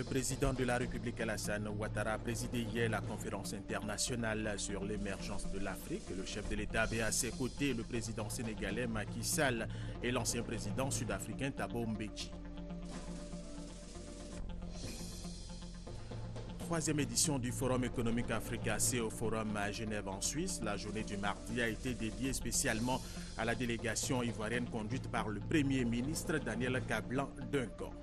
Le président de la République Alassane Ouattara a présidé hier la conférence internationale sur l'émergence de l'Afrique. Le chef de l'État avait à ses côtés le président sénégalais Macky Sall et l'ancien président sud-africain Thabo Mbeki. Troisième édition du Forum économique Africa-C au Forum à Genève en Suisse. La journée du mardi a été dédiée spécialement à la délégation ivoirienne conduite par le Premier ministre Daniel Kablan-Duncan.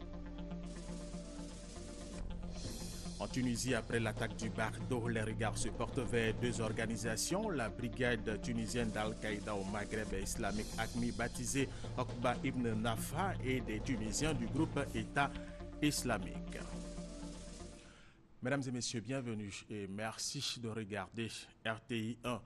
En Tunisie, après l'attaque du Bardo, les regards se portent vers deux organisations. La brigade tunisienne d'Al-Qaïda au Maghreb islamique AQMI, baptisée Okba ibn Nafa, et des Tunisiens du groupe État islamique. Mesdames et messieurs, bienvenue et merci de regarder RTI 1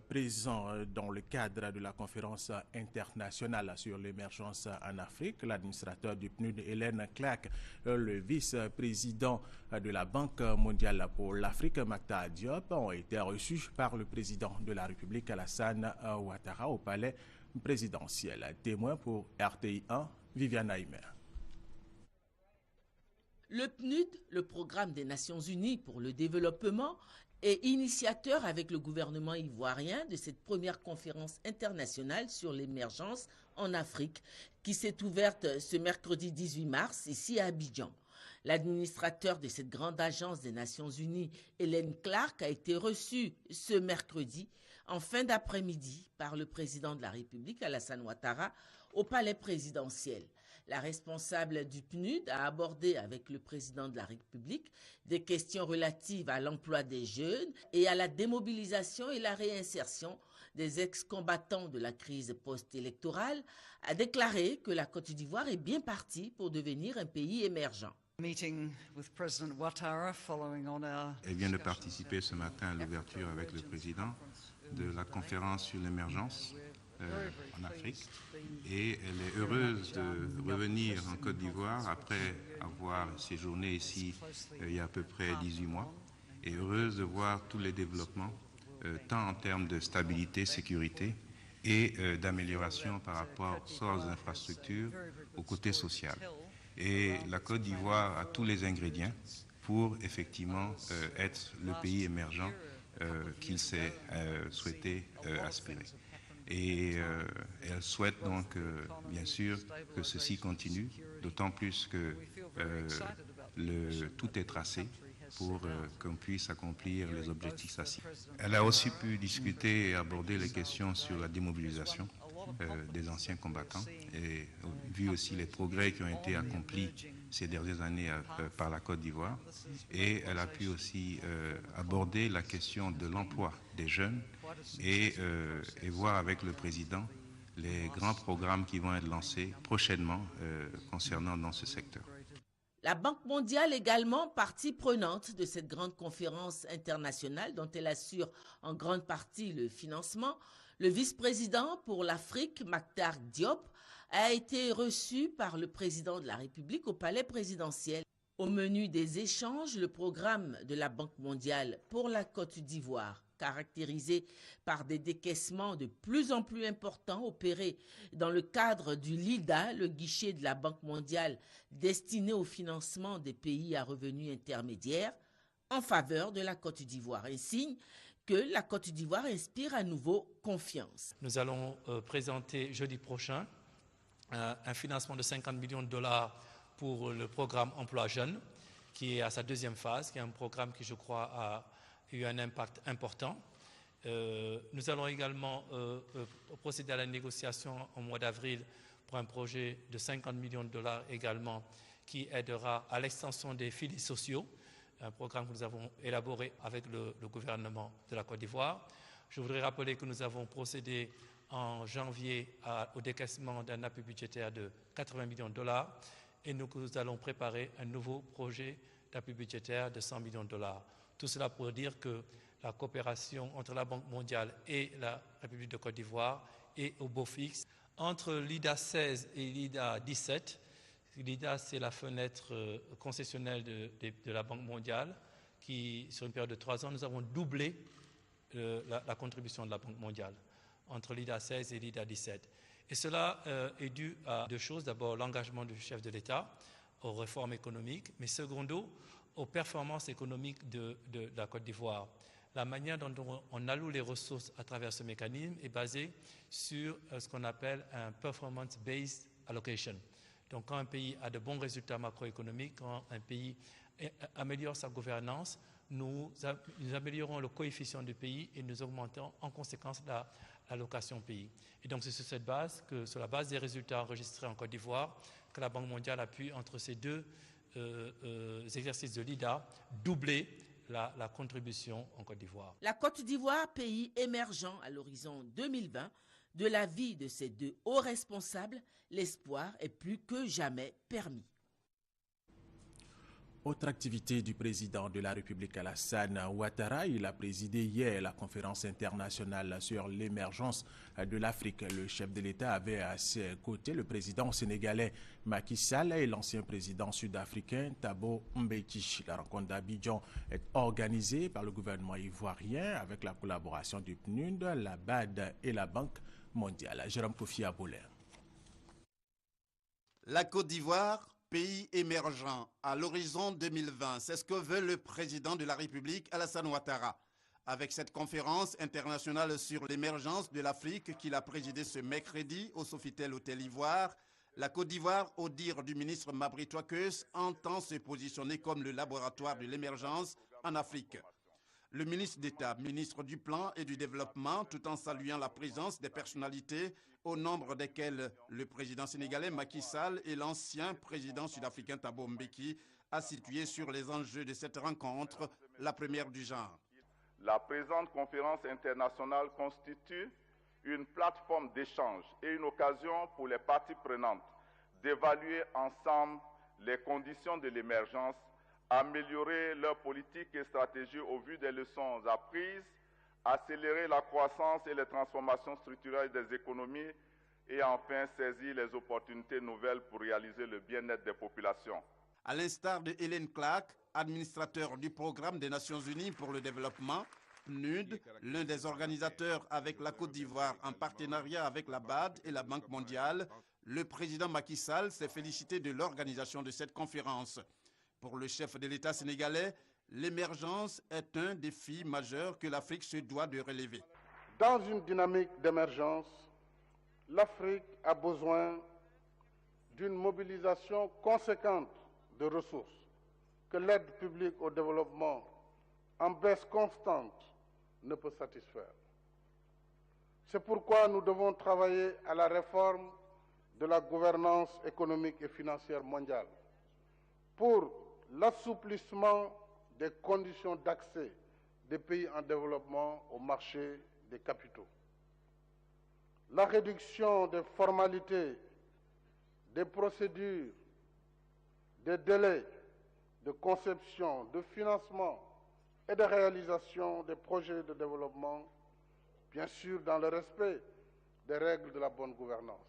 présent dans le cadre de la conférence internationale sur l'émergence en Afrique. L'administrateur du PNUD, Hélène Clark, le vice-président de la Banque mondiale pour l'Afrique, Mactar Diop, ont été reçus par le président de la République, Alassane Ouattara, au palais présidentiel. Témoin pour RTI 1, Viviane Aimer. Le PNUD, le Programme des Nations Unies pour le développement, est initiateur avec le gouvernement ivoirien de cette première conférence internationale sur l'émergence en Afrique qui s'est ouverte ce mercredi 18 mars ici à Abidjan. L'administrateur de cette grande agence des Nations Unies, Hélène Clark, a été reçu ce mercredi en fin d'après-midi par le président de la République, Alassane Ouattara, au palais présidentiel. La responsable du PNUD a abordé avec le président de la République des questions relatives à l'emploi des jeunes et à la démobilisation et la réinsertion des ex-combattants de la crise post-électorale, a déclaré que la Côte d'Ivoire est bien partie pour devenir un pays émergent. Elle vient de participer ce matin à l'ouverture avec le président de la conférence sur l'émergence en Afrique, et elle est heureuse de revenir en Côte d'Ivoire après avoir séjourné ici il y a à peu près 18 mois, et heureuse de voir tous les développements tant en termes de stabilité, sécurité et d'amélioration par rapport aux infrastructures au côté social. Et la Côte d'Ivoire a tous les ingrédients pour effectivement être le pays émergent qu'il s'est souhaité aspirer. Et elle souhaite donc, bien sûr, que ceci continue, d'autant plus que tout est tracé pour qu'on puisse accomplir les objectifs assis. Elle a aussi pu discuter et aborder les questions sur la démobilisation des anciens combattants, et vu aussi les progrès qui ont été accomplis ces dernières années par la Côte d'Ivoire. Et elle a pu aussi aborder la question de l'emploi des jeunes et voir avec le président les grands programmes qui vont être lancés prochainement concernant dans ce secteur. La Banque mondiale également partie prenante de cette grande conférence internationale dont elle assure en grande partie le financement. Le vice-président pour l'Afrique, Mactar Diop, a été reçu par le président de la République au palais présidentiel. Au menu des échanges, le programme de la Banque mondiale pour la Côte d'Ivoire, caractérisé par des décaissements de plus en plus importants opérés dans le cadre du LIDA, le guichet de la Banque mondiale destiné au financement des pays à revenus intermédiaires, en faveur de la Côte d'Ivoire. Un signe que la Côte d'Ivoire inspire à nouveau confiance. Nous allons présenter jeudi prochain un financement de 50 millions de dollars pour le programme Emploi Jeunes, qui est à sa deuxième phase, qui est un programme qui, je crois, a eu un impact important. Nous allons également procéder à la négociation au mois d'avril pour un projet de 50 millions de dollars également, qui aidera à l'extension des filets sociaux, un programme que nous avons élaboré avec le gouvernement de la Côte d'Ivoire. Je voudrais rappeler que nous avons procédé en janvier au décaissement d'un appui budgétaire de 80 millions de dollars, et nous allons préparer un nouveau projet d'appui budgétaire de 100 millions de dollars. Tout cela pour dire que la coopération entre la Banque mondiale et la République de Côte d'Ivoire est au beau fixe. Entre l'IDA 16 et l'IDA 17, l'IDA, c'est la fenêtre concessionnelle de la Banque mondiale qui, sur une période de 3 ans, nous avons doublé la contribution de la Banque mondiale entre l'IDA 16 et l'IDA 17. Et cela est dû à deux choses. D'abord, l'engagement du chef de l'État aux réformes économiques, mais secondo, aux performances économiques de la Côte d'Ivoire. La manière dont on alloue les ressources à travers ce mécanisme est basée sur ce qu'on appelle un performance-based allocation. Donc quand un pays a de bons résultats macroéconomiques, quand un pays améliore sa gouvernance, nous améliorons le coefficient du pays et nous augmentons en conséquence l'allocation pays. Et donc c'est sur cette base, sur la base des résultats enregistrés en Côte d'Ivoire, que la Banque mondiale a pu, entre ces deux exercices de LIDA, doubler la contribution en Côte d'Ivoire. La Côte d'Ivoire, pays émergent à l'horizon 2020, de l'avis de ces deux hauts responsables, l'espoir est plus que jamais permis. Autre activité du président de la République Alassane Ouattara, il a présidé hier la conférence internationale sur l'émergence de l'Afrique. Le chef de l'État avait à ses côtés le président sénégalais Macky Sall et l'ancien président sud-africain Thabo Mbeki. La rencontre d'Abidjan est organisée par le gouvernement ivoirien avec la collaboration du PNUD, la BAD et la Banque mondiale. Jérôme Kofi Abolé. La Côte d'Ivoire, pays émergent à l'horizon 2020, c'est ce que veut le président de la République, Alassane Ouattara. Avec cette conférence internationale sur l'émergence de l'Afrique qu'il a présidée ce mercredi au Sofitel Hôtel Ivoire, la Côte d'Ivoire, au dire du ministre Mabry Touakeus, entend se positionner comme le laboratoire de l'émergence en Afrique. Le ministre d'État, ministre du Plan et du Développement, tout en saluant la présence des personnalités, au nombre desquelles le président sénégalais Macky Sall et l'ancien président sud-africain Thabo Mbeki, a situé sur les enjeux de cette rencontre, la première du genre. La présente conférence internationale constitue une plateforme d'échange et une occasion pour les parties prenantes d'évaluer ensemble les conditions de l'émergence, améliorer leur politique et stratégie au vu des leçons apprises, accélérer la croissance et les transformations structurelles des économies et enfin saisir les opportunités nouvelles pour réaliser le bien-être des populations. À l'instar de Hélène Clark, administrateur du Programme des Nations Unies pour le développement, PNUD, l'un des organisateurs avec la Côte d'Ivoire en partenariat avec la BAD et la Banque mondiale, le président Macky Sall s'est félicité de l'organisation de cette conférence. Pour le chef de l'État sénégalais, l'émergence est un défi majeur que l'Afrique se doit de relever. Dans une dynamique d'émergence, l'Afrique a besoin d'une mobilisation conséquente de ressources que l'aide publique au développement en baisse constante ne peut satisfaire. C'est pourquoi nous devons travailler à la réforme de la gouvernance économique et financière mondiale pour l'assouplissement des conditions d'accès des pays en développement au marché des capitaux. La réduction des formalités, des procédures, des délais de conception, de financement et de réalisation des projets de développement, bien sûr dans le respect des règles de la bonne gouvernance.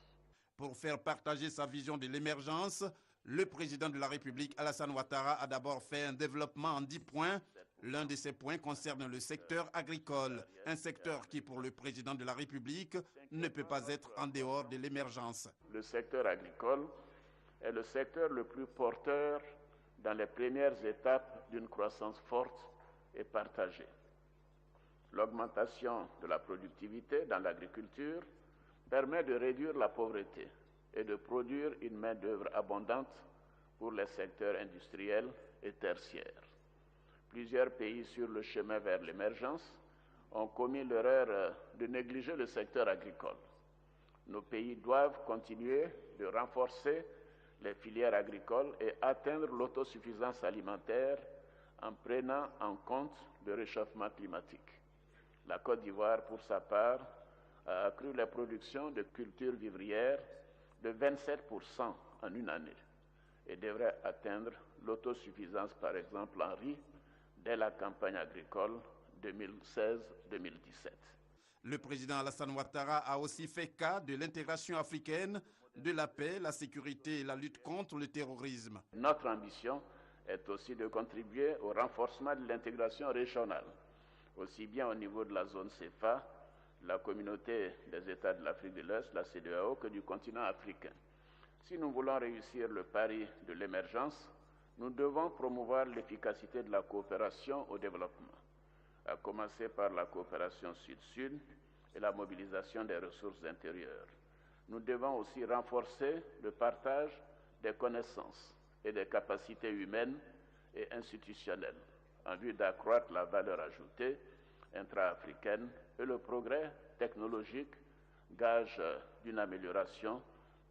Pour faire partager sa vision de l'émergence, le président de la République, Alassane Ouattara, a d'abord fait un développement en 10 points. L'un de ces points concerne le secteur agricole, un secteur qui, pour le président de la République, ne peut pas être en dehors de l'émergence. Le secteur agricole est le secteur le plus porteur dans les premières étapes d'une croissance forte et partagée. L'augmentation de la productivité dans l'agriculture permet de réduire la pauvreté et de produire une main-d'œuvre abondante pour les secteurs industriels et tertiaires. Plusieurs pays sur le chemin vers l'émergence ont commis l'erreur de négliger le secteur agricole. Nos pays doivent continuer de renforcer les filières agricoles et atteindre l'autosuffisance alimentaire en prenant en compte le réchauffement climatique. La Côte d'Ivoire, pour sa part, a accru la production de cultures vivrières de 27% en une année et devrait atteindre l'autosuffisance, par exemple en riz, dès la campagne agricole 2016-2017. Le président Alassane Ouattara a aussi fait cas de l'intégration africaine, de la paix, la sécurité et la lutte contre le terrorisme. Notre ambition est aussi de contribuer au renforcement de l'intégration régionale, aussi bien au niveau de la zone CFA, la communauté des États de l'Afrique de l'Est, la CEDEAO, que du continent africain. Si nous voulons réussir le pari de l'émergence, nous devons promouvoir l'efficacité de la coopération au développement, à commencer par la coopération sud-sud et la mobilisation des ressources intérieures. Nous devons aussi renforcer le partage des connaissances et des capacités humaines et institutionnelles en vue d'accroître la valeur ajoutée intra-africaine et le progrès technologique, gage d'une amélioration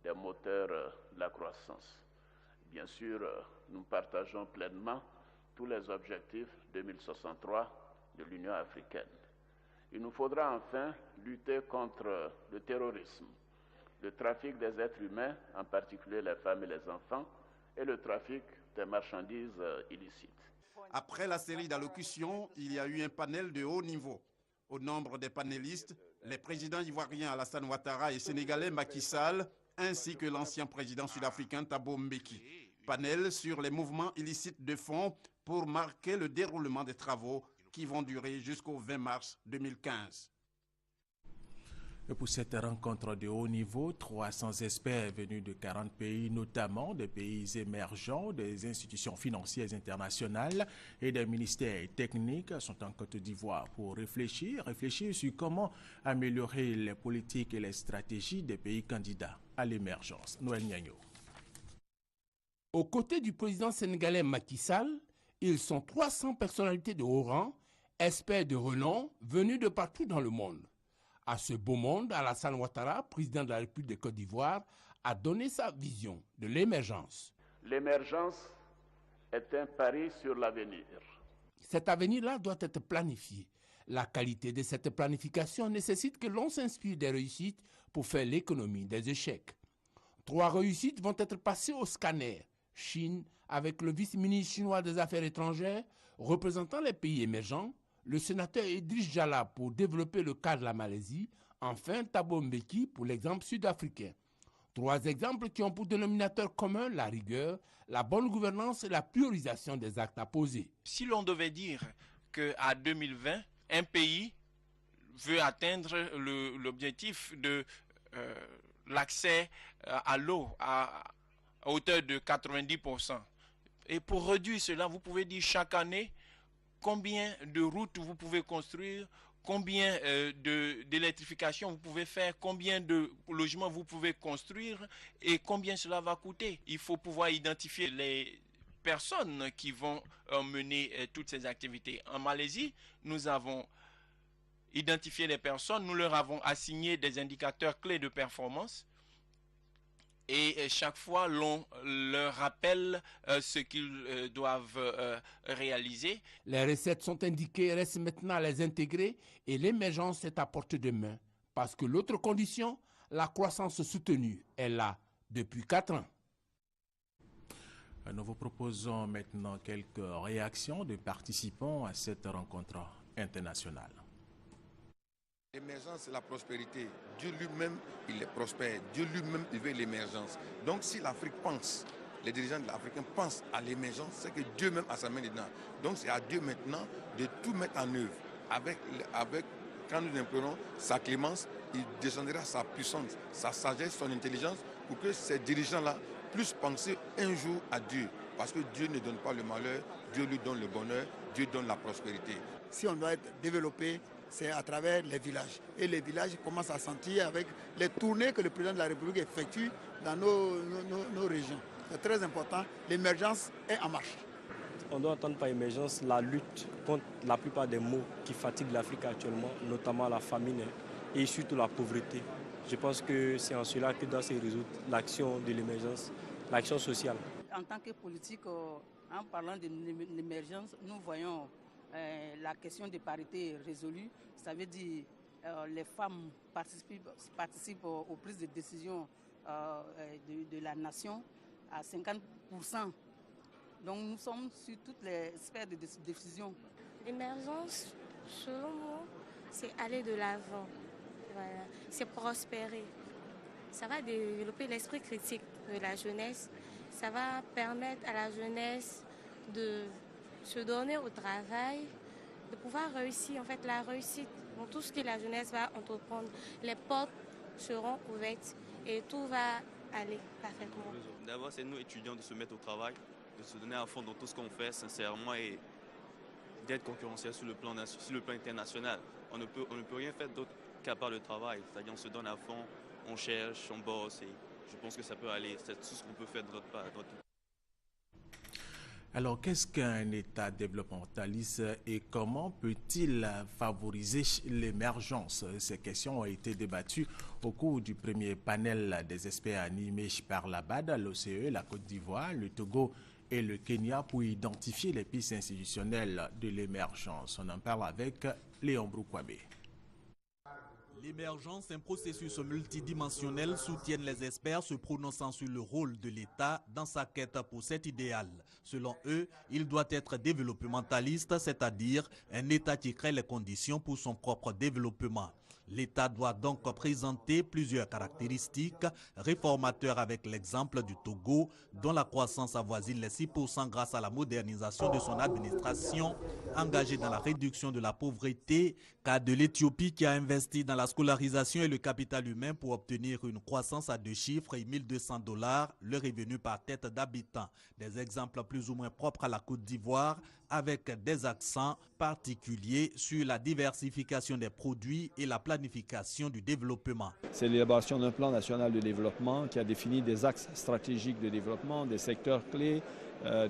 des moteurs de la croissance. Bien sûr, nous partageons pleinement tous les objectifs 2063 de l'Union africaine. Il nous faudra enfin lutter contre le terrorisme, le trafic des êtres humains, en particulier les femmes et les enfants, et le trafic des marchandises illicites. Après la série d'allocutions, il y a eu un panel de haut niveau. Au nombre des panélistes, les présidents ivoiriens Alassane Ouattara et sénégalais Macky Sall, ainsi que l'ancien président sud-africain Thabo Mbeki. Panel sur les mouvements illicites de fonds pour marquer le déroulement des travaux qui vont durer jusqu'au 20 mars 2015. Et pour cette rencontre de haut niveau, 300 experts venus de 40 pays, notamment des pays émergents, des institutions financières internationales et des ministères techniques, sont en Côte d'Ivoire pour réfléchir sur comment améliorer les politiques et les stratégies des pays candidats à l'émergence. Noël Niagno. Aux côtés du président sénégalais Macky Sall, ils sont 300 personnalités de haut rang, experts de renom venus de partout dans le monde. À ce beau monde, Alassane Ouattara, président de la République de Côte d'Ivoire, a donné sa vision de l'émergence. L'émergence est un pari sur l'avenir. Cet avenir-là doit être planifié. La qualité de cette planification nécessite que l'on s'inspire des réussites pour faire l'économie des échecs. 3 réussites vont être passées au scanner. Chine, avec le vice-ministre chinois des Affaires étrangères, représentant les pays émergents, le sénateur Idriss Jala pour développer le cas de la Malaisie, enfin Thabo Mbeki pour l'exemple sud-africain. 3 exemples qui ont pour dénominateur commun la rigueur, la bonne gouvernance et la priorisation des actes à poser. Si l'on devait dire qu'à 2020, un pays veut atteindre l'objectif de l'accès à l'eau à hauteur de 90%, et pour réduire cela, vous pouvez dire chaque année combien de routes vous pouvez construire, combien d'électrification vous pouvez faire, combien de logements vous pouvez construire et combien cela va coûter. Il faut pouvoir identifier les personnes qui vont mener toutes ces activités. En Malaisie, nous avons identifié les personnes, nous leur avons assigné des indicateurs clés de performance. Et chaque fois, l'on leur rappelle ce qu'ils doivent réaliser. Les recettes sont indiquées, reste maintenant à les intégrer et l'émergence est à portée de main. Parce que l'autre condition, la croissance soutenue, est là depuis 4 ans. Nous vous proposons maintenant quelques réactions de participants à cette rencontre internationale. L'émergence, c'est la prospérité. Dieu lui-même, il est prospère. Dieu lui-même, il veut l'émergence. Donc si l'Afrique pense, les dirigeants de l'Afrique pensent à l'émergence, c'est que Dieu même a sa main dedans. Donc c'est à Dieu maintenant de tout mettre en œuvre. Quand nous implorons sa clémence, il descendra sa puissance, sa sagesse, son intelligence, pour que ces dirigeants-là puissent penser un jour à Dieu. Parce que Dieu ne donne pas le malheur, Dieu lui donne le bonheur, Dieu donne la prospérité. Si on doit être développé, c'est à travers les villages. Et les villages commencent à sentir avec les tournées que le président de la République effectue dans nos régions. C'est très important. L'émergence est en marche. On doit entendre par émergence la lutte contre la plupart des maux qui fatiguent l'Afrique actuellement, notamment la famine et surtout la pauvreté. Je pense que c'est en cela que doit se résoudre l'action de l'émergence, l'action sociale. En tant que politique, en parlant de l'émergence, nous voyons la question de parité résolue. Ça veut dire les femmes participent aux prises de décision de la nation à 50%. Donc nous sommes sur toutes les sphères de décision. L'émergence, selon moi, c'est aller de l'avant. Voilà. C'est prospérer. Ça va développer l'esprit critique de la jeunesse. Ça va permettre à la jeunesse de se donner au travail, de pouvoir réussir, en fait, la réussite dans tout ce que la jeunesse va entreprendre. Les portes seront ouvertes et tout va aller parfaitement. D'abord, c'est nous étudiants de se mettre au travail, de se donner à fond dans tout ce qu'on fait sincèrement et d'être concurrentiel sur le plan international. On ne peut rien faire d'autre qu'à part le travail. C'est-à-dire on se donne à fond, on cherche, on bosse et je pense que ça peut aller. C'est tout ce qu'on peut faire de notre part. Alors, qu'est-ce qu'un État développementaliste et comment peut-il favoriser l'émergence? Ces questions ont été débattues au cours du premier panel des experts animés par la BAD, l'OCE, la Côte d'Ivoire, le Togo et le Kenya pour identifier les pistes institutionnelles de l'émergence. On en parle avec Léon Broukwame. L'émergence, un processus multidimensionnel, soutiennent les experts se prononçant sur le rôle de l'État dans sa quête pour cet idéal. Selon eux, il doit être développementaliste, c'est-à-dire un État qui crée les conditions pour son propre développement. L'État doit donc présenter plusieurs caractéristiques, réformateur avec l'exemple du Togo, dont la croissance avoisine les 6% grâce à la modernisation de son administration, engagé dans la réduction de la pauvreté, cas de l'Éthiopie qui a investi dans la scolarisation et le capital humain pour obtenir une croissance à 2 chiffres et $1 200, le revenu par tête d'habitant. Des exemples plus ou moins propres à la Côte d'Ivoire, avec des accents particuliers sur la diversification des produits et la planification du développement. C'est l'élaboration d'un plan national de développement qui a défini des axes stratégiques de développement, des secteurs clés,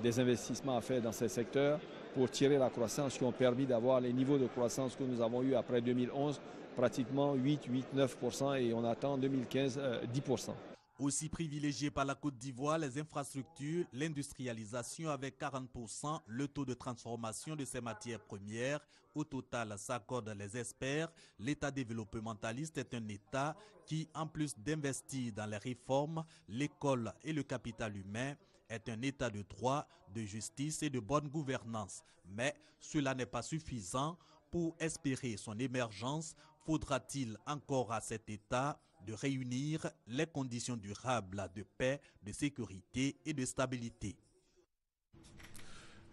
des investissements à faire dans ces secteurs pour tirer la croissance qui ont permis d'avoir les niveaux de croissance que nous avons eu après 2011, pratiquement 8-9% et on attend en 2015 10%. Aussi privilégié par la Côte d'Ivoire, les infrastructures, l'industrialisation avec 40%, le taux de transformation de ces matières premières. Au total, s'accordent les experts, l'État développementaliste est un État qui, en plus d'investir dans les réformes, l'école et le capital humain, est un État de droit, de justice et de bonne gouvernance. Mais cela n'est pas suffisant. Pour espérer son émergence, faudra-t-il encore à cet État de réunir les conditions durables de paix, de sécurité et de stabilité.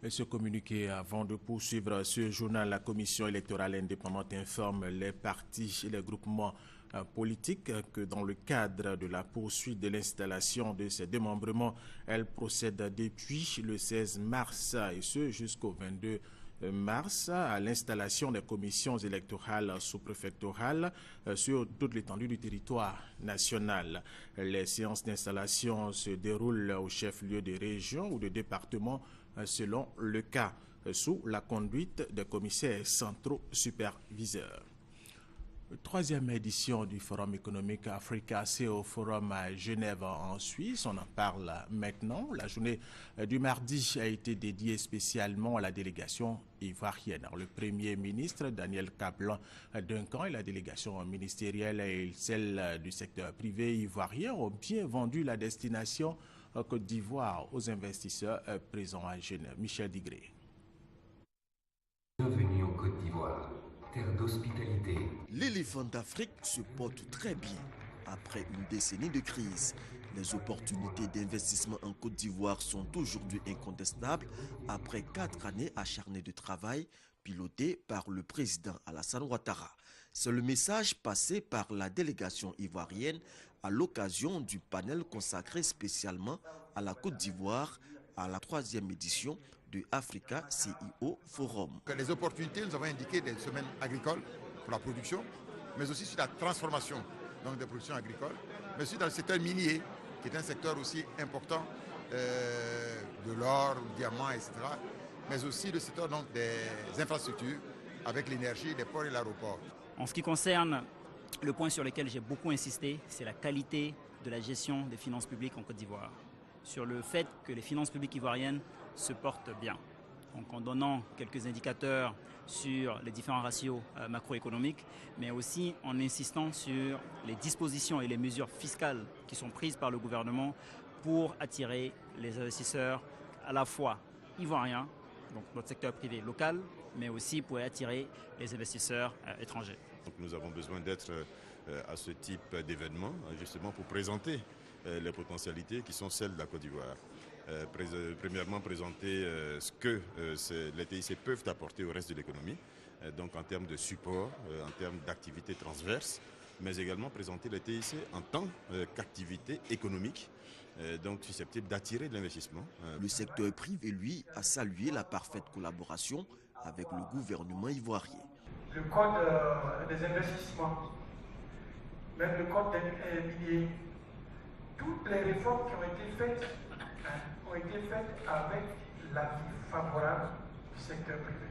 Et ce communiqué, avant de poursuivre ce journal, la Commission électorale indépendante informe les partis et les groupements politiques que dans le cadre de la poursuite de l'installation de ces démembrements, elle procède depuis le 16 mars et ce jusqu'au 22 mars à l'installation des commissions électorales sous-préfectorales sur toute l'étendue du territoire national. Les séances d'installation se déroulent au chef-lieu de région ou de département selon le cas, sous la conduite des commissaires centraux superviseurs. Troisième édition du Forum économique Africa, c'est au Forum à Genève en Suisse. On en parle maintenant. La journée du mardi a été dédiée spécialement à la délégation ivoirienne. Alors, le Premier ministre Daniel Kablan-Duncan et la délégation ministérielle et celle du secteur privé ivoirien ont bien vendu la destination Côte d'Ivoire aux investisseurs présents à Genève. Michel Digré. Bienvenue en Côte d'Ivoire. D'hospitalité. L'éléphant d'Afrique se porte très bien. Après une décennie de crise, les opportunités d'investissement en Côte d'Ivoire sont aujourd'hui incontestables après 4 années acharnées de travail pilotées par le président Alassane Ouattara. C'est le message passé par la délégation ivoirienne à l'occasion du panel consacré spécialement à la Côte d'Ivoire à la 3e édition du Africa CIO Forum. Les opportunités, nous avons indiqué des domaines agricoles pour la production, mais aussi sur la transformation donc des productions agricoles, mais aussi dans le secteur minier, qui est un secteur aussi important de l'or, du diamant, etc. Mais aussi le secteur donc, des infrastructures avec l'énergie, les ports et l'aéroport. En ce qui concerne le point sur lequel j'ai beaucoup insisté, c'est la qualité de la gestion des finances publiques en Côte d'Ivoire. Sur le fait que les finances publiques ivoiriennes se portent bien. Donc en donnant quelques indicateurs sur les différents ratios macroéconomiques, mais aussi en insistant sur les dispositions et les mesures fiscales qui sont prises par le gouvernement pour attirer les investisseurs à la fois ivoiriens, donc notre secteur privé local, mais aussi pour attirer les investisseurs étrangers. Donc nous avons besoin d'être à ce type d'événement, justement pour présenter les potentialités qui sont celles de la Côte d'Ivoire. Premièrement, présenter ce que les TIC peuvent apporter au reste de l'économie, donc en termes de support, en termes d'activités transverses, mais également présenter le TIC en tant qu'activité économique, donc susceptible d'attirer de l'investissement. Le secteur privé, lui, a salué la parfaite collaboration avec le gouvernement ivoirien. Le code des investissements, même le code des miniers, toutes les réformes qui ont été faites avec l'avis favorable du secteur privé.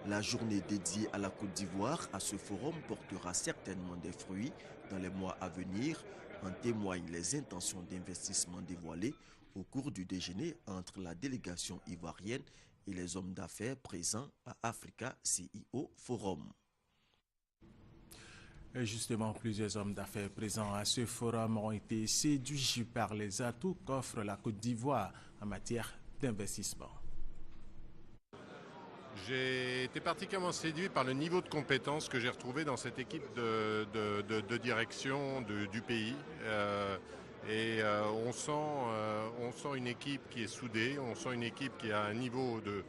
La journée dédiée à la Côte d'Ivoire à ce forum portera certainement des fruits dans les mois à venir, en témoignent les intentions d'investissement dévoilées au cours du déjeuner entre la délégation ivoirienne et les hommes d'affaires présents à Africa CIO Forum. Et justement, plusieurs hommes d'affaires présents à ce forum ont été séduits par les atouts qu'offre la Côte d'Ivoire en matière d'investissement. J'ai été particulièrement séduit par le niveau de compétence que j'ai retrouvé dans cette équipe de direction du pays. On sent une équipe qui est soudée, on sent une équipe qui a un niveau de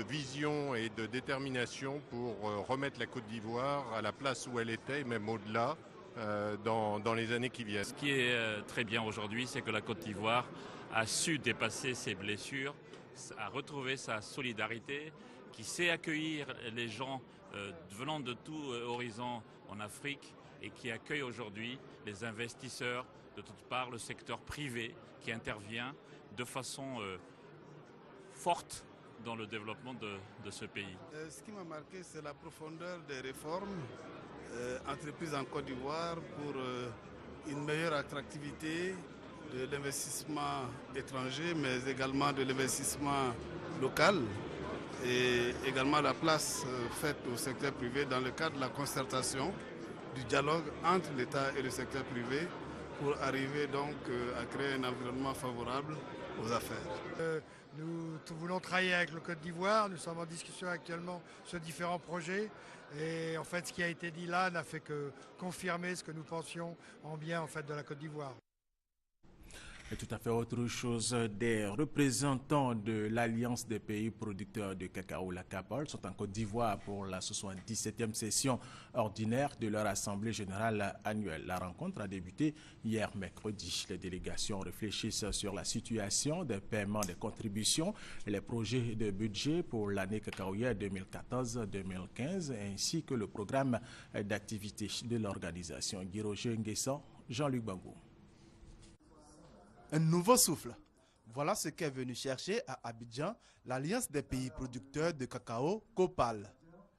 vision et de détermination pour remettre la Côte d'Ivoire à la place où elle était, et même au-delà, dans les années qui viennent. Ce qui est très bien aujourd'hui, c'est que la Côte d'Ivoire a su dépasser ses blessures, a retrouvé sa solidarité, qui sait accueillir les gens venant de tout horizon en Afrique et qui accueille aujourd'hui les investisseurs de toutes parts, le secteur privé qui intervient de façon forte dans le développement de ce pays. Ce qui m'a marqué, c'est la profondeur des réformes entreprises en Côte d'Ivoire pour une meilleure attractivité de l'investissement étranger, mais également de l'investissement local, et également la place faite au secteur privé dans le cadre de la concertation, du dialogue entre l'État et le secteur privé pour arriver donc à créer un environnement favorable aux affaires. Nous voulons travailler avec le Côte d'Ivoire, nous sommes en discussion actuellement sur différents projets et en fait ce qui a été dit là n'a fait que confirmer ce que nous pensions en bien en fait de la Côte d'Ivoire. Et tout à fait autre chose, des représentants de l'Alliance des pays producteurs de cacao, la CAPOL, sont en Côte d'Ivoire pour la 77e session ordinaire de leur Assemblée générale annuelle. La rencontre a débuté hier mercredi. Les délégations réfléchissent sur la situation des paiements des contributions et les projets de budget pour l'année cacaoyère 2014-2015 ainsi que le programme d'activité de l'organisation. Guy Roger Nguessan, Jean-Luc Bangou. Un nouveau souffle. Voilà ce qu'est venu chercher à Abidjan l'Alliance des pays producteurs de cacao, COPAL.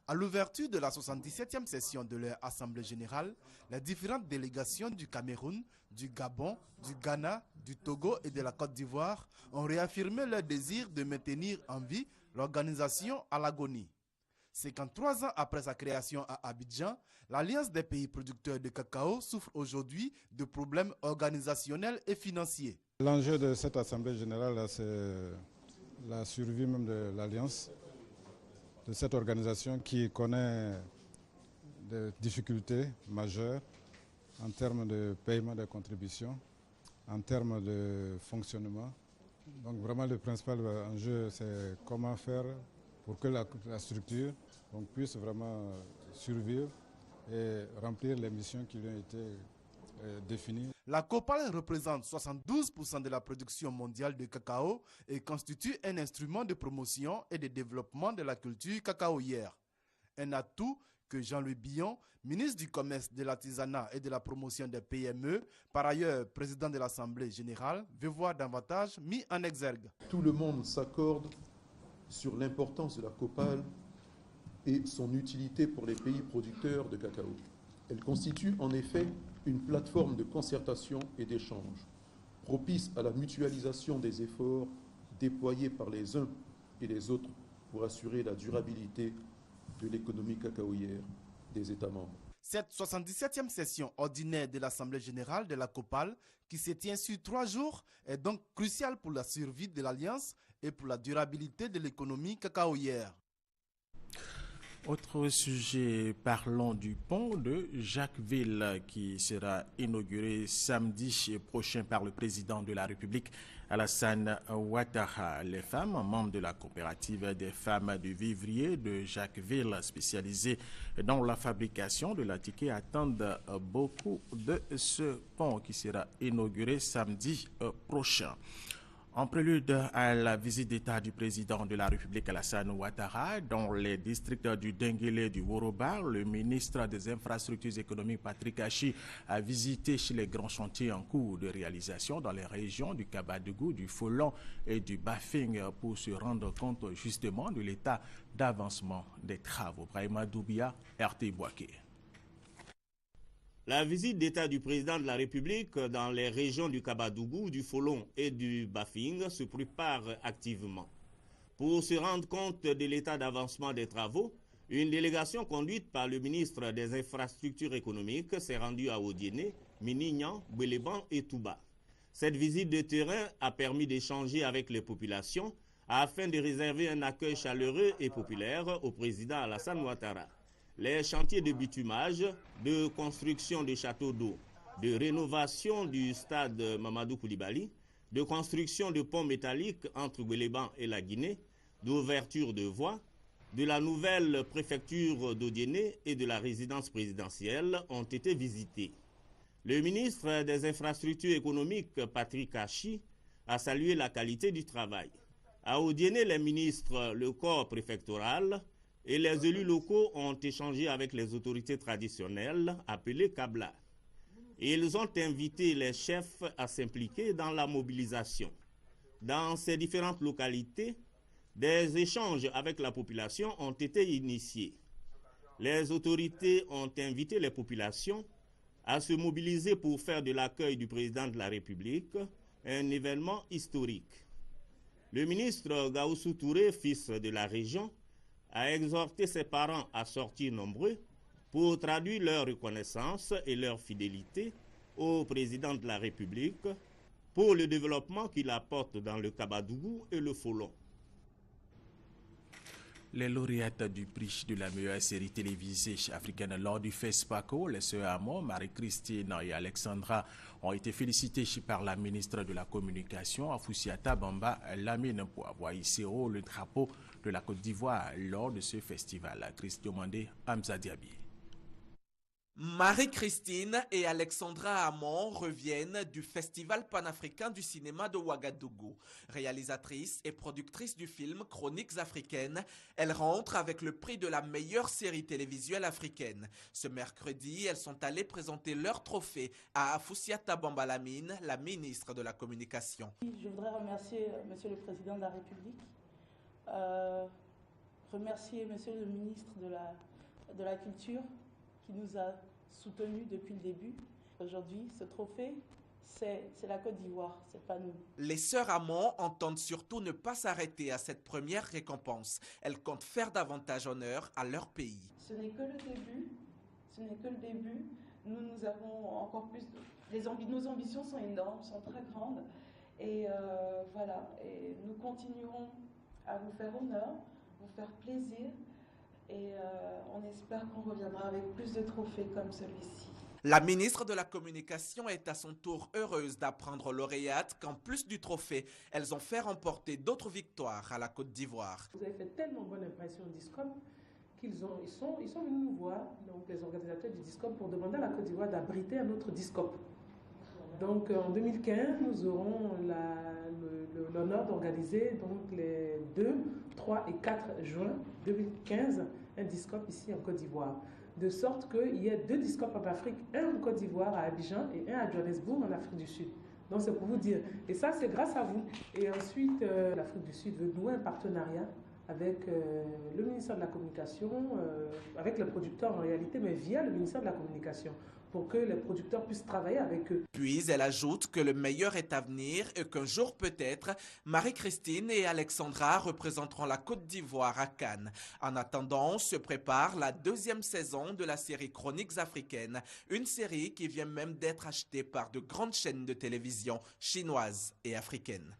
À l'ouverture de la 77e session de leur Assemblée générale, les différentes délégations du Cameroun, du Gabon, du Ghana, du Togo et de la Côte d'Ivoire ont réaffirmé leur désir de maintenir en vie l'organisation à l'agonie. 53 ans après sa création à Abidjan, l'Alliance des pays producteurs de cacao souffre aujourd'hui de problèmes organisationnels et financiers. L'enjeu de cette Assemblée générale, c'est la survie même de l'Alliance, de cette organisation qui connaît des difficultés majeures en termes de paiement des contributions, en termes de fonctionnement. Donc vraiment le principal enjeu, c'est comment faire pour que la structure puisse vraiment survivre et remplir les missions qui lui ont été définies. La COPAL représente 72% de la production mondiale de cacao et constitue un instrument de promotion et de développement de la culture cacaoyère. Un atout que Jean-Louis Billon, ministre du Commerce, de l'Artisanat et de la promotion des PME, par ailleurs président de l'Assemblée générale, veut voir davantage mis en exergue. Tout le monde s'accorde sur l'importance de la COPAL et son utilité pour les pays producteurs de cacao. Elle constitue en effet une plateforme de concertation et d'échange, propice à la mutualisation des efforts déployés par les uns et les autres pour assurer la durabilité de l'économie cacaoyère des États membres. Cette 77e session ordinaire de l'Assemblée générale de la COPAL, qui se tient sur 3 jours, est donc cruciale pour la survie de l'Alliance et pour la durabilité de l'économie cacaoyère. Autre sujet, parlons du pont de Jacquesville qui sera inauguré samedi prochain par le président de la République, Alassane Ouattara. Les femmes, membres de la coopérative des femmes du vivrier de Jacquesville, spécialisée dans la fabrication de la ticket, attendent beaucoup de ce pont qui sera inauguré samedi prochain. En prélude à la visite d'État du président de la République Alassane Ouattara dans les districts du Denguélé et du Worobar, le ministre des Infrastructures économiques Patrick Achi a visité les grands chantiers en cours de réalisation dans les régions du Kabadougou, du Folon et du Bafing pour se rendre compte justement de l'état d'avancement des travaux. Brahima Doubia, RT Boaké. La visite d'État du président de la République dans les régions du Kabadougou, du Folon et du Bafing se prépare activement. Pour se rendre compte de l'état d'avancement des travaux, une délégation conduite par le ministre des Infrastructures économiques s'est rendue à Odiéné, Minignan, Béléban et Touba. Cette visite de terrain a permis d'échanger avec les populations afin de réserver un accueil chaleureux et populaire au président Alassane Ouattara. Les chantiers de bitumage, de construction de châteaux d'eau, de rénovation du stade Mamadou Koulibaly, de construction de ponts métalliques entre Béléban et la Guinée, d'ouverture de voies, de la nouvelle préfecture d'Odiéné et de la résidence présidentielle ont été visités. Le ministre des Infrastructures économiques, Patrick Achi, a salué la qualité du travail. À Odiéné, les ministres, le corps préfectoral et les élus locaux ont échangé avec les autorités traditionnelles appelées Kabla. Ils ont invité les chefs à s'impliquer dans la mobilisation. Dans ces différentes localités, des échanges avec la population ont été initiés. Les autorités ont invité les populations à se mobiliser pour faire de l'accueil du président de la République un événement historique. Le ministre Gaoussou Touré, fils de la région, a exhorté ses parents à sortir nombreux pour traduire leur reconnaissance et leur fidélité au président de la République pour le développement qu'il apporte dans le Kabadougou et le Folon. Les lauréates du prix de la meilleure série télévisée africaine lors du FESPACO, les sœurs Amon, Marie-Christine et Alexandra, ont été félicitées par la ministre de la Communication, Afoussiata Bamba Lamine, pour avoir hissé haut le drapeau de la Côte d'Ivoire lors de ce festival. Christ Diomandé, Hamza Diaby. Marie-Christine et Alexandra Amon reviennent du Festival panafricain du cinéma de Ouagadougou. Réalisatrice et productrice du film Chroniques africaines, elles rentrent avec le prix de la meilleure série télévisuelle africaine. Ce mercredi, elles sont allées présenter leur trophée à Afoussiata Bamba Lamine, la ministre de la Communication. Je voudrais remercier Monsieur le Président de la République, remercier Monsieur le ministre de la Culture, qui nous a soutenus depuis le début. Aujourd'hui, ce trophée, c'est la Côte d'Ivoire, c'est pas nous. Les sœurs Amon entendent surtout ne pas s'arrêter à cette première récompense. Elles comptent faire davantage honneur à leur pays. Ce n'est que le début, ce n'est que le début. Nous avons encore plus... Nos ambitions sont énormes, sont très grandes. Et voilà, et nous continuerons à vous faire honneur, vous faire plaisir. Et on espère qu'on reviendra avec plus de trophées comme celui-ci. La ministre de la Communication est à son tour heureuse d'apprendre aux lauréates qu'en plus du trophée, elles ont fait remporter d'autres victoires à la Côte d'Ivoire. Vous avez fait tellement bonne impression au Discom qu'ils sont venus nous voir, donc les organisateurs du Discom, pour demander à la Côte d'Ivoire d'abriter un autre Discom. Donc en 2015, nous aurons l'honneur d'organiser donc les 2, 3 et 4 juin 2015 un Discop ici en Côte d'Ivoire. De sorte qu'il y ait 2 Discops en Afrique, un en Côte d'Ivoire à Abidjan et un à Johannesburg en Afrique du Sud. Donc c'est pour vous dire. Et ça c'est grâce à vous. Et ensuite l'Afrique du Sud veut nouer un partenariat avec le ministère de la Communication, avec les producteurs en réalité, mais via le ministère de la Communication, pour que les producteurs puissent travailler avec eux. Puis elle ajoute que le meilleur est à venir et qu'un jour peut-être, Marie-Christine et Alexandra représenteront la Côte d'Ivoire à Cannes. En attendant, se prépare la 2e saison de la série Chroniques africaines, une série qui vient même d'être achetée par de grandes chaînes de télévision chinoises et africaines.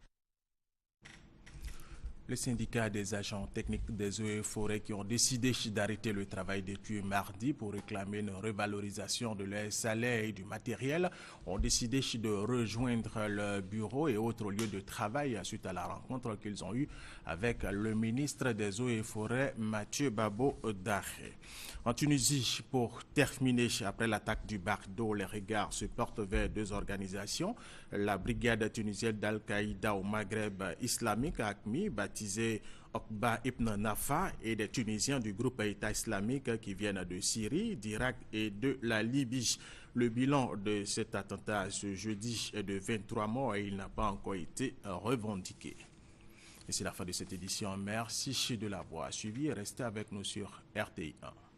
Les syndicats des agents techniques des eaux et forêts qui ont décidé d'arrêter le travail depuis mardi pour réclamer une revalorisation de leurs salaires et du matériel ont décidé de rejoindre le bureau et autres lieux de travail suite à la rencontre qu'ils ont eue avec le ministre des eaux et forêts, Mathieu Babo Daré. En Tunisie, pour terminer, après l'attaque du Bardo, les regards se portent vers deux organisations. La brigade tunisienne d'Al-Qaïda au Maghreb islamique, AQMI, baptisée Okba Ibn Nafa, et des Tunisiens du groupe État islamique qui viennent de Syrie, d'Irak et de la Libye. Le bilan de cet attentat ce jeudi est de 23 morts et il n'a pas encore été revendiqué. Et c'est la fin de cette édition. Merci de l'avoir suivi et restez avec nous sur RTI 1.